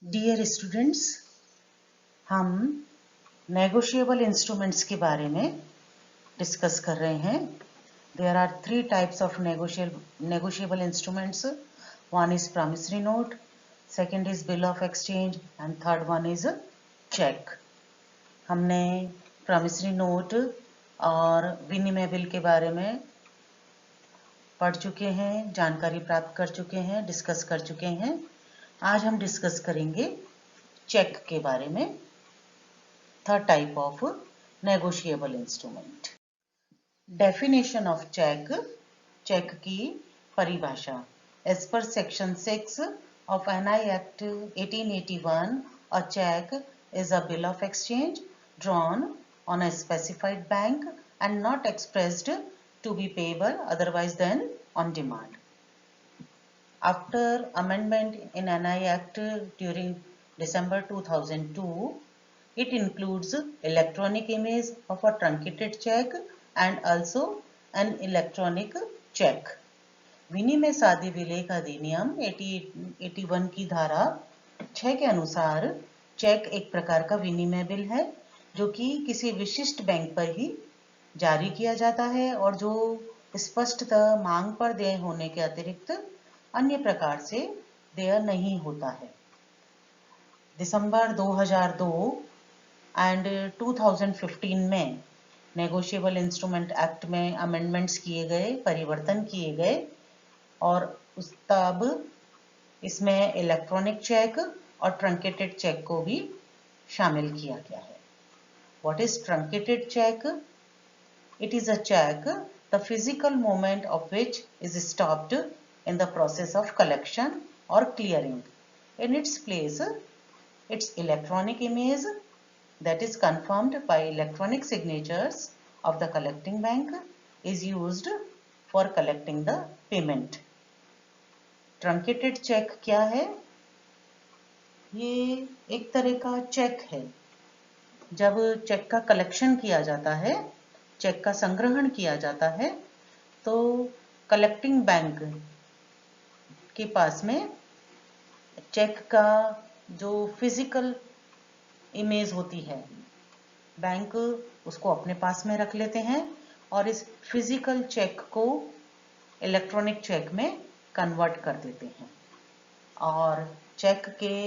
Dear students, हम negotiable instruments के बारे में डिस्कस कर रहे हैं. There are three types of negotiable instruments. One is promissory note, second is bill of exchange and third one is cheque. हमने promissory note और विनिमय बिल के बारे में पढ़ चुके हैं, जानकारी प्राप्त कर चुके हैं, डिस्कस कर चुके हैं. आज हम डिस्कस करेंगे चेक के बारे में. Third type of negotiable instrument. Definition of cheque. Cheque की परिभाषा. As per section 6 of NI act 1881, a check is a bill of exchange drawn on a specified bank and not expressed to be payable otherwise than on demand. After amendment in NI Act during December 2002, it includes electronic image of a truncated check and also an electronic check. विनिमय साध्य विलेख अधिनियम 81 की धारा 6 के अनुसार check एक प्रकार का विनिमय बिल है जो कि किसी विशिष्ट बैंक पर ही जारी किया जाता है और जो स्पष्टतः मांग पर देय होने के अतिरिक्त अन्य प्रकार से देय नहीं होता है. दिसंबर 2002 एंड 2015 में नेगोशिएबल इंस्ट्रूमेंट एक्ट में अमेंडमेंट्स किए गए, परिवर्तन किए गए और उस तब इसमें इलेक्ट्रॉनिक चेक और ट्रंकेटेड चेक को भी शामिल किया गया है. What is truncated cheque? It is a cheque the physical movement of which is stopped in the process of collection or clearing. In its place, its electronic image that is confirmed by electronic signatures of the collecting bank is used for collecting the payment. Truncated check क्या है? ये एक तरह का check है. जब check का collection किया जाता है, चेक का संग्रहण किया जाता है, तो कलेक्टिंग बैंक के पास में चेक का जो फिजिकल इमेज होती है, बैंक उसको अपने पास में रख लेते हैं और इस फिजिकल चेक को इलेक्ट्रॉनिक चेक में कन्वर्ट कर देते हैं और चेक के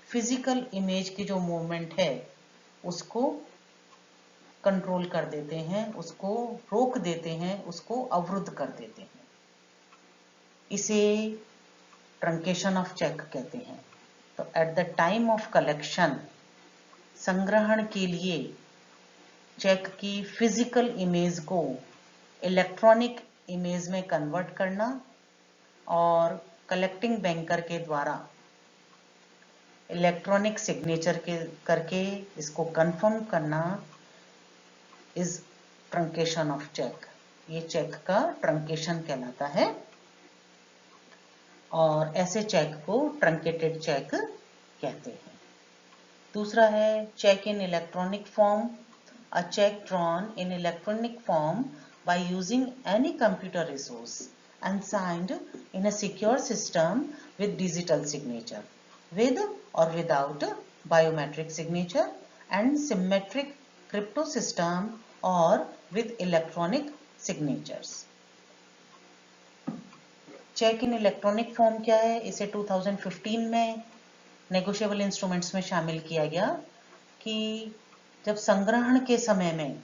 फिजिकल इमेज की जो मूवमेंट है उसको कंट्रोल कर देते हैं, उसको रोक देते हैं, उसको अवरुद्ध कर देते हैं. इसे ट्रंकेशन ऑफ चेक कहते हैं. तो at the time of collection, संग्रहण के लिए चेक की फिजिकल इमेज को इलेक्ट्रॉनिक इमेज में कन्वर्ट करना और कलेक्टिंग बैंकर के द्वारा इलेक्ट्रॉनिक सिग्नेचर के करके इसको कंफर्म करना इज ट्रंकेशन ऑफ चेक. ये चेक का ट्रंकेशन कहलाता है और ऐसे चेक को ट्रंकेटेड चेक कहते हैं. दूसरा है cheque in electronic form. A cheque drawn in electronic form by using any computer resource and signed in a secure system with digital signature, with or without biometric signature and symmetric crypto system or with electronic signatures. Cheque in electronic form क्या है? इसे 2015 में negotiable instruments में शामिल किया गया कि जब संग्रहण के समय में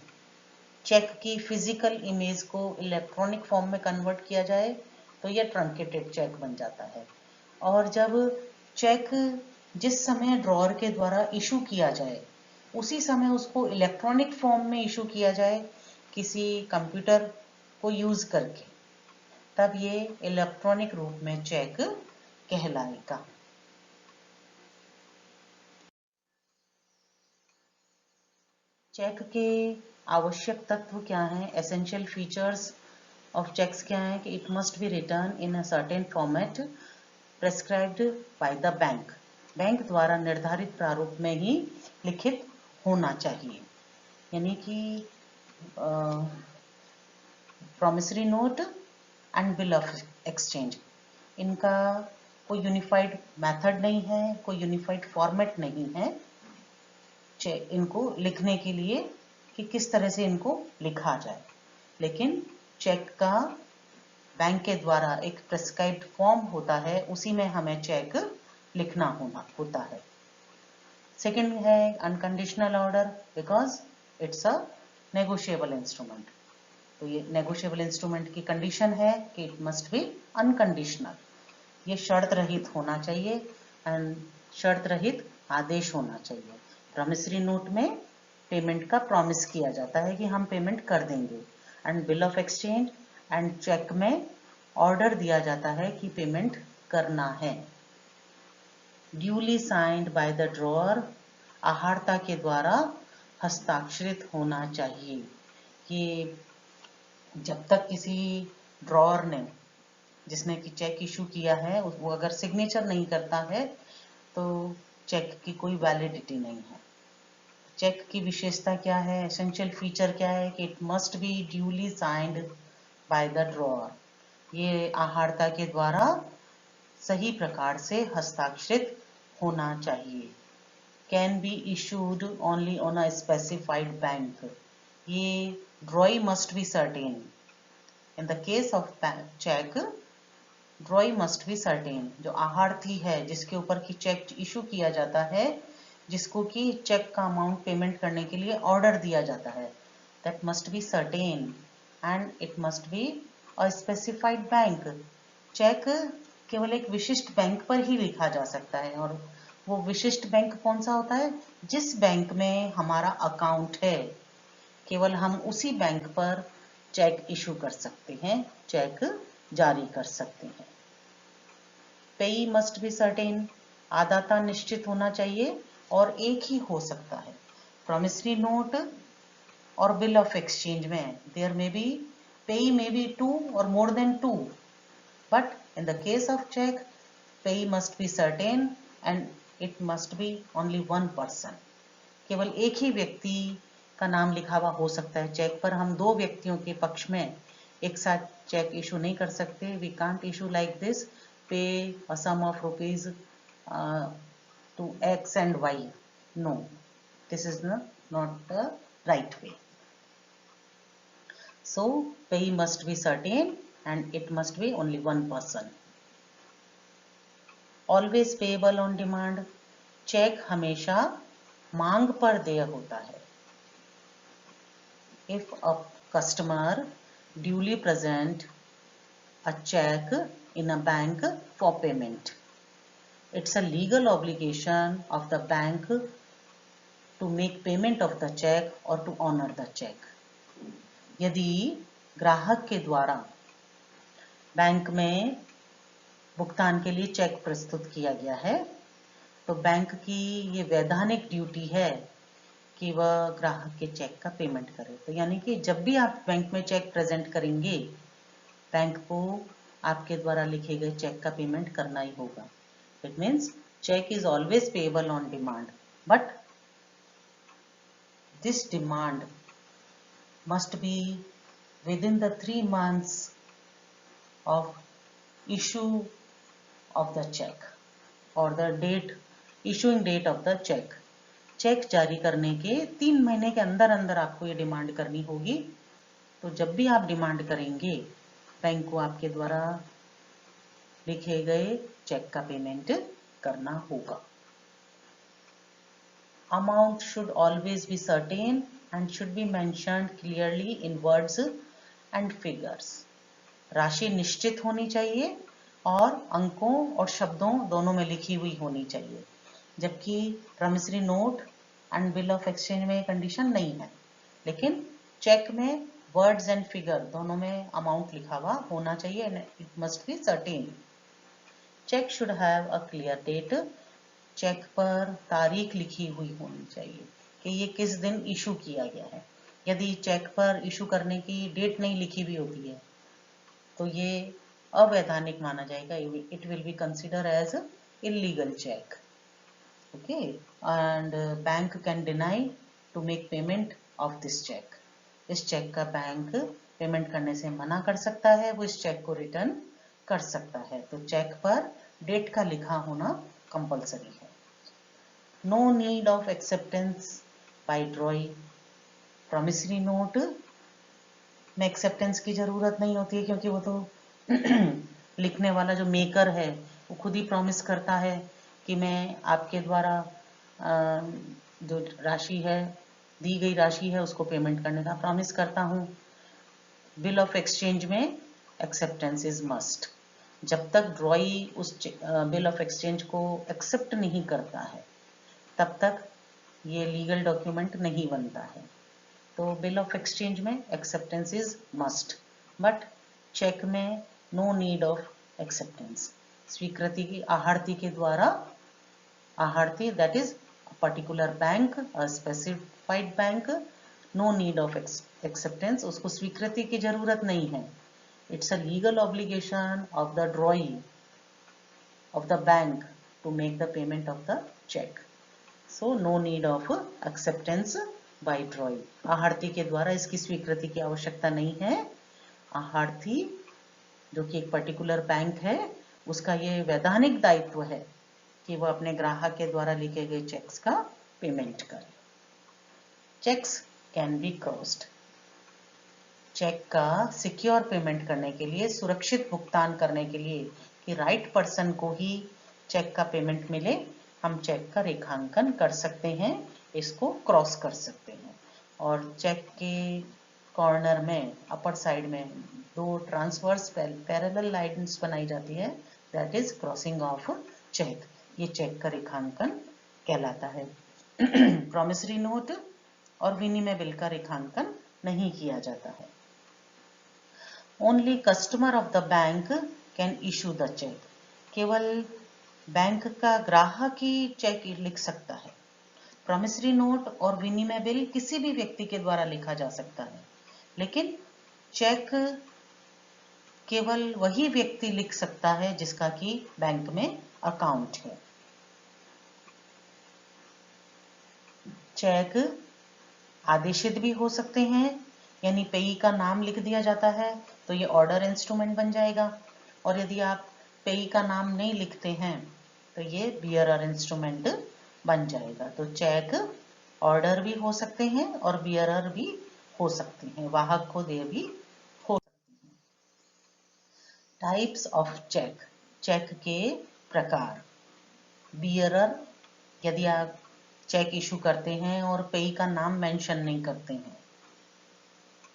चेक की फिजिकल इमेज को इलेक्ट्रॉनिक फॉर्म में कन्वर्ट किया जाए तो यह ट्रंकेटेड चेक बन जाता है. और जब चेक जिस समय ड्रॉअर के द्वारा इशू किया जाए उसी समय उसको इलेक्ट्रॉनिक फॉर्म में इशू किया जाए किसी कंप्यूटर को यूज करके, तब ये इलेक्ट्रॉनिक रूप में चेक कहलाएगा. चेक के आवश्यक तत्व क्या हैं? एसेंशियल फीचर्स ऑफ चेक्स क्या हैं? कि it must B return in a certain format prescribed by the bank. Bank द्वारा निर्धारित प्रारूप में ही लिखित होना चाहिए. यानी कि promissory note and bill of exchange, इनका कोई यूनिफाइड मेथड नहीं है, कोई यूनिफाइड फॉर्मेट नहीं है चेक इनको लिखने के लिए कि किस तरह से इनको लिखा जाए, लेकिन चेक का बैंक के द्वारा एक प्रेस्क्राइब्ड फॉर्म होता है, उसी में हमें चेक लिखना होता है। सेकंड है unconditional order, because it's a negotiable instrument. तो ये नेगोशिएबल इंस्ट्रूमेंट की कंडीशन है कि इट मस्ट बी अनकंडीशनल, ये शर्त रहित होना चाहिए एंड शर्त रहित आदेश होना चाहिए। प्रॉमिसरी नोट में पेमेंट का प्रॉमिस किया जाता है कि हम पेमेंट कर देंगे, and bill of exchange and cheque में ऑर्डर दिया जाता है कि पेमेंट करना है। Duly signed by the drawer, आहारता के द्वारा हस्ताक्षरित होना चाहिए। ये जब तक किसी ड्रॉअर ने जिसने कि चेक इशू किया है वो अगर सिग्नेचर नहीं करता है तो चेक की कोई वैलिडिटी नहीं है। चेक की विशेषता क्या है, एसेंशियल फीचर क्या है कि it must B duly signed by the drawer, ये आहारता के द्वारा सही प्रकार से हस्ताक्षरित होना चाहिए। Can be issued only on a specified bank, ये drawee must be certain. In the case of cheque drawee must be certain, जो आहार्थी है जिसके ऊपर की चेक इशू किया जाता है, जिसको कि चेक का अमाउंट पेमेंट करने के लिए ऑर्डर दिया जाता है, that must be certain and it must be a specified bank. Cheque केवल एक विशिष्ट बैंक पर ही लिखा जा सकता है, और वो विशिष्ट बैंक कौन सा होता है, जिस बैंक में हमारा अकाउंट है, केवल हम उसी बैंक पर चेक इशू कर सकते हैं, चेक जारी कर सकते हैं। पेई मस्ट बी सर्टेन, आदाता निश्चित होना चाहिए और एक ही हो सकता है। प्रॉमिसरी नोट और बिल ऑफ एक्सचेंज में there may be payee may be two or more than two, but in the case of cheque payee must be certain and it must be only one person, केवल एक ही व्यक्ति का नाम लिखा हुआ हो सकता है चेक पर। हम दो व्यक्तियों के पक्ष में एक साथ चेक इशू नहीं कर सकते। We can't issue like this, pay a sum of rupees to X and Y, no, this is not the right way. So pay must be certain and it must be only one person. Always payable on demand, cheque हमेशा मांग पर देय होता है। If a customer duly present a check in a bank for payment, it's a legal obligation of the bank to make payment of the check or to honor the check. यदि ग्राहक के द्वारा बैंक में भुगतान के लिए check प्रस्तुत किया गया है, तो बैंक की ये वैधानिक ड्यूटी है कि वह ग्राहक के चेक का पेमेंट करे। तो यानी कि जब भी आप बैंक में चेक प्रेजेंट करेंगे, बैंक को आपके द्वारा लिखे गए चेक का पेमेंट करना ही होगा। It means cheque is always payable on demand, but this demand must be within the 3 months of issue of the cheque और the date, issuing date of the cheque. Cheque जारी करने के 3 महीने के अंदर अंदर आपको ये डिमांड करनी होगी। तो जब भी आप डिमांड करेंगे, बैंक को आपके द्वारा लिखे गए चेक का पेमेंट करना होगा। Amount should always be certain and should be mentioned clearly in words and figures, राशि निश्चित होनी चाहिए और अंकों और शब्दों दोनों में लिखी हुई होनी चाहिए, जबकि promissory note and bill of exchange में कंडीशन नहीं है, लेकिन चेक में वर्ड्स एंड फिगर दोनों में अमाउंट लिखा हुआ होना चाहिए and it must be certain. Cheque should have a clear date, cheque पर तारीख लिखी हुई होनी चाहिए कि ये किस दिन इशू किया गया है। यदि चेक पर इशू करने की डेट नहीं लिखी हुई होती है तो ये अवैधानिक माना जाएगा, it will be consider as illegal cheque. Okay, and bank can deny to make payment of this cheque, इस चेक का बैंक पेमेंट करने से मना कर सकता है, वो इस चेक को रिटर्न कर सकता है। तो चेक पर डेट का लिखा होना कंपलसरी है। No need of acceptance by drawee. Promissory note में एक्सेप्टेंस की ज़रूरत नहीं होती है, क्योंकि वो तो लिखने वाला जो मेकर है वो खुद ही प्रॉमिस करता है कि मैं आपके द्वारा जो राशि है, दी गई राशि है, उसको पेमेंट करने का प्रॉमिस करता हूँ। बिल ऑफ एक्सचेंज में एक्सेप्टेंस इज मस्ट। जब तक ड्रॉई उस बिल ऑफ एक्सचेंज को एक्सेप्ट नहीं करता है तब तक ये लीगल डॉक्यूमेंट नहीं बनता है। तो बिल ऑफ एक्सचेंज में acceptance is must, but cheque में नो नीड ऑफ एक्सेप्टेंस। स्वीकृति की आहार्थी के द्वारा, आहार्थी that is particular bank, specified bank, no need of acceptance, उसको स्वीकृति की जरूरत नहीं है। It's a legal obligation of the drawee of the bank to make the payment of the cheque. So no need of acceptance by drawee. आहार्थी के द्वारा इसकी स्वीकृति की आवश्यकता नहीं है। आहार्थी जो कि एक पर्टिकुलर बैंक है, उसका ये वैधानिक दायित्व है कि वह अपने ग्राहक के द्वारा लिखे गए चेक्स का पेमेंट करे। Cheques can be crossed. Cheque का सिक्योर पेमेंट करने के लिए, सुरक्षित भुगतान करने के लिए कि राइट पर्सन को ही चेक का पेमेंट मिले, हम चेक का रेखांकन कर सकते हैं, इसको क्रॉस कर सकते हैं। और चेक के कॉर्नर में, अपर साइड में दो ट्रांसवर्स पैरेलल लाइंस बनाई जाती है, that is crossing of cheque. ये चेक का रेखांकन कहलाता है। प्रॉमिसरी नोट और विनिमय बिल का रेखांकन नहीं किया जाता है। Only customer of the bank can issue the cheque. केवल बैंक का ग्राहक ही चेक लिख सकता है। प्रॉमिसरी नोट और विनिमय बिल किसी भी व्यक्ति के द्वारा लिखा जा सकता है, लेकिन चेक केवल वही व्यक्ति लिख सकता है जिसका कि बैंक में अकाउंट है। चेक आदेशित भी हो सकते हैं, यानी पेई का नाम लिख दिया जाता है तो ये ऑर्डर इंस्ट्रूमेंट बन जाएगा, और यदि आप पेई का नाम नहीं लिखते हैं तो ये बियरर इंस्ट्रूमेंट बन जाएगा। तो चेक ऑर्डर भी हो सकते हैं और बियरर भी हो सकते हैं, वाहक को दे भी हो सकते हैं। टाइप्स ऑफ चेक, चेक के प्रकार। बियरर, यदि आप चेक इशू करते हैं और पेई का नाम मेंशन नहीं करते हैं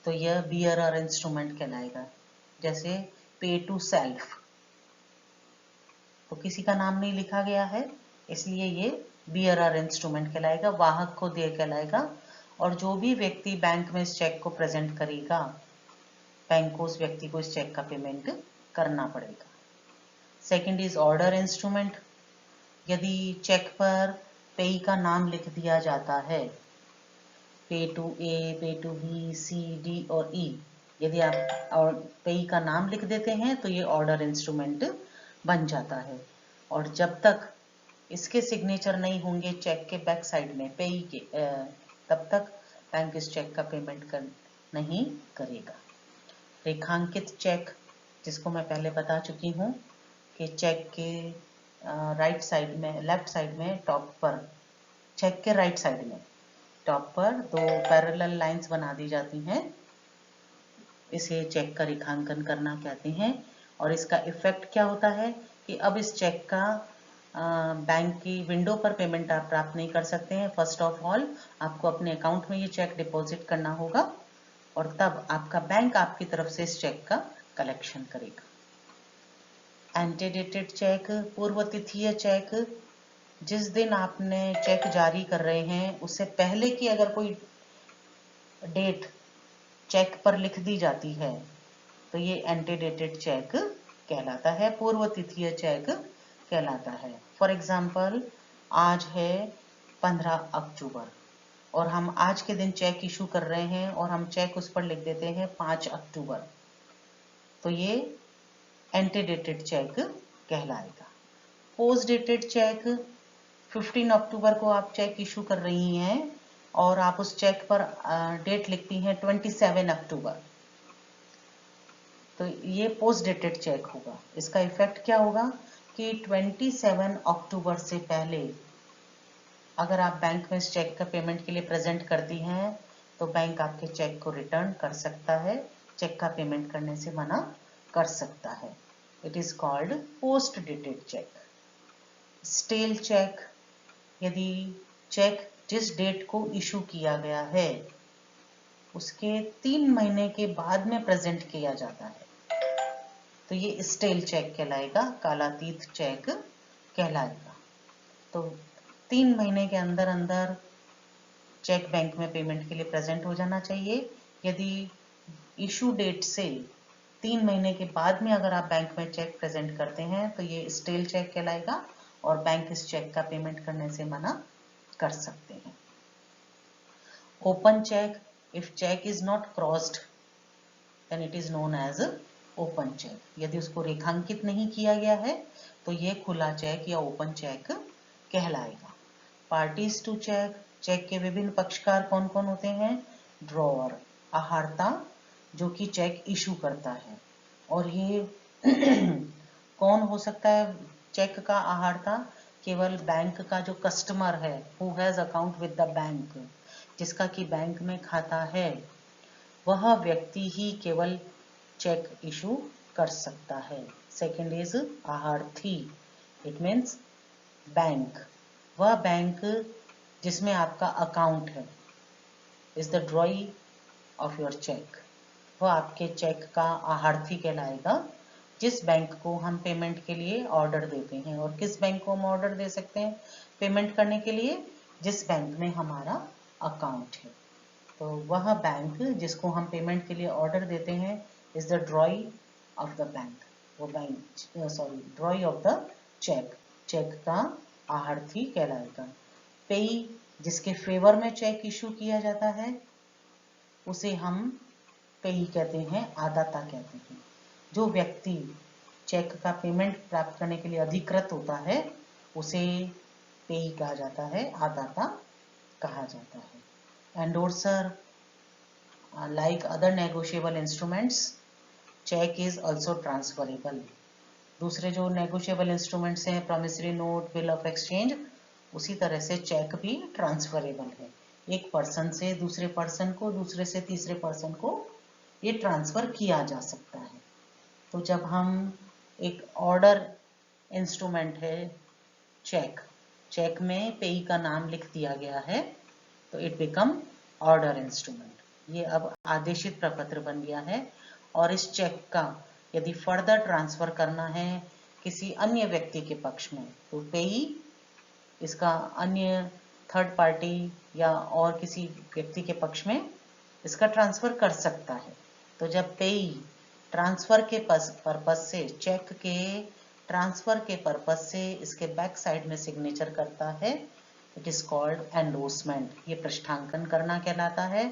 तो यह बियरर इंस्ट्रूमेंट कहलाएगा। जैसे पे टू सेल्फ, तो किसी का नाम नहीं लिखा गया है, इसलिए ये बियरर इंस्ट्रूमेंट कहलाएगा, वाहक को दे कहलाएगा। और जो भी व्यक्ति बैंक में इस चेक को प्रेजेंट करेगा, बैंक को उस व्यक्ति को इस चेक का पेमेंट करना पड़ेगा। Second is order instrument. यदि चेक पर पेई का नाम लिख दिया जाता है, पे टू ए, पे टू बी, सी, डी और ई, यदि आप और पेई का नाम लिख देते हैं तो ये ऑर्डर इंस्ट्रूमेंट बन जाता है। और जब तक इसके सिग्नेचर नहीं होंगे चेक के बैक साइड में पेई के, तब तक बैंक इस चेक का पेमेंट नहीं करेगा। रेखांकित चेक, जिसको मैं पहले बता चुकी हूँ कि चेक के राइट साइड में, लेफ्ट साइड में, टॉप पर, चेक के राइट साइड में टॉप पर दो पैरेलल लाइंस बना दी जाती हैं, इसे चेक का रेखांकन करना कहते हैं। और इसका इफेक्ट क्या होता है कि अब इस चेक का बैंक की विंडो पर पेमेंट आप प्राप्त नहीं कर सकते हैं। फर्स्ट ऑफ ऑल आपको अपने अकाउंट में ये चेक डिपॉजिट करना होगा और तब आपका बैंक आपकी तरफ से इस चेक का कलेक्शन करेगा। एंटीडेटेड चेक, पूर्व तिथीय चेक, जिस दिन आपने चेक जारी कर रहे हैं उससे पहले की अगर कोई डेट चेक पर लिख दी जाती है तो ये एंटीडेटेड चेक कहलाता है, पूर्व तिथीय चेक कहलाता है। फॉर एग्जाम्पल, आज है 15 अक्टूबर और हम आज के दिन चेक इशू कर रहे हैं और हम चेक उस पर लिख देते हैं 5 अक्टूबर, तो ये एंटीडेटेड चेक कहलाएगा। पोस्ट डेटेड चेक, 15 अक्टूबर को आप चेक इशू कर रही हैं और आप उस चेक पर डेट लिखती हैं 27 अक्टूबर, तो ये पोस्ट डेटेड चेक होगा। इसका इफेक्ट क्या होगा कि कि 27 अक्टूबर से पहले अगर आप बैंक में इस चेक का पेमेंट के लिए प्रेजेंट करती हैं तो बैंक आपके चेक को रिटर्न कर सकता है, चेक का पेमेंट करने से मना कर सकता है। It is called post dated cheque. Stale cheque, यदि चेक जिस डेट को इशू किया गया है उसके 3 महीने के बाद में प्रेजेंट किया जाता है तो ये स्टेल चेक कहलाएगा, कालातीत चेक कहलाएगा। तो 3 महीने के अंदर अंदर चेक बैंक में पेमेंट के लिए प्रेजेंट हो जाना चाहिए। यदि इशू डेट से 3 महीने के बाद में अगर आप बैंक में चेक प्रेजेंट करते हैं तो ये स्टेल चेक कहलाएगा और बैंक इस चेक का पेमेंट करने से मना कर सकते हैं। Open cheque, if cheque is not crossed then it is known as open cheque. यदि उसको रेखांकित नहीं किया गया है तो ये खुला चेक या ओपन चेक कहलाएगा। पार्टीज टू चेक, चेक के विभिन्न पक्षकार कौन कौन होते हैं? ड्रॉअर, आहर्ता जो कि चेक इशू करता है, और ये कौन हो सकता है चेक का आहर्ता? केवल बैंक का जो कस्टमर है, who has account with the bank, जिसका कि बैंक में खाता है, वह व्यक्ति ही केवल चेक इशू कर सकता है। सेकेंड इज आहार्थी, इट मीन्स बैंक, वह बैंक जिसमें आपका अकाउंट है, is the drawee of your cheque, वह आपके चेक का आहार्थी कहलाएगा, जिस बैंक को हम पेमेंट के लिए ऑर्डर देते हैं। और किस बैंक को हम ऑर्डर दे सकते हैं पेमेंट करने के लिए? जिस बैंक में हमारा अकाउंट है। तो वह बैंक जिसको हम पेमेंट के लिए ऑर्डर देते हैं is the drawee of the bank, वो bank drawee of the cheque, cheque का आहार्थी कहलाएगा। पेई, जिसके फेवर में चेक इशू किया जाता है उसे हम पेई कहते हैं, आदाता कहते हैं। जो व्यक्ति चेक का पेमेंट प्राप्त करने के लिए अधिकृत होता है उसे पेई कहा जाता है, आदाता कहा जाता है। Endorser, like other negotiable instruments, check is also transferable। दूसरे जो negotiable instruments हैं, promissory note, bill of exchange, उसी तरह से चेक भी ट्रांसफरेबल है। एक पर्सन से दूसरे पर्सन को, दूसरे से तीसरे पर्सन को ये ट्रांसफर किया जा सकता है। तो जब हम एक ऑर्डर इंस्ट्रूमेंट है चेक, चेक में पेई का नाम लिख दिया गया है तो इट बिकम ऑर्डर इंस्ट्रूमेंट। ये अब आदेशित प्रपत्र बन गया है और इस चेक का यदि फर्दर ट्रांसफर करना है किसी अन्य व्यक्ति के पक्ष में तो पेई इसका अन्य थर्ड पार्टी या और किसी व्यक्ति के पक्ष में इसका ट्रांसफर कर सकता है। तो जब पेई ट्रांसफर के पर्पज से, चेक के ट्रांसफर के पर्पज से इसके बैक साइड में सिग्नेचर करता है, इट इज कॉल्ड एंडोर्समेंट। ये पृष्ठांकन करना कहलाता है।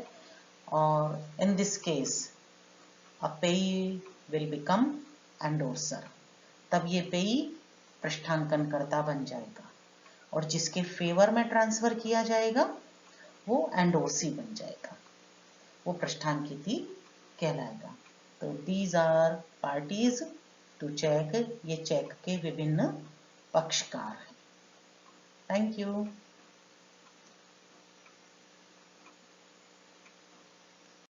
और इन दिस केस अ पेई विल बिकम एंडोर्सर। तब ये पेई पृष्ठांकनकर्ता बन जाएगा और जिसके फेवर में ट्रांसफर किया जाएगा वो एंडोर्सी बन जाएगा, वो पृष्ठांकित कहलाएगा। तो these are parties to cheque, ये चेक के विभिन्न पक्षकार हैं। Thank you.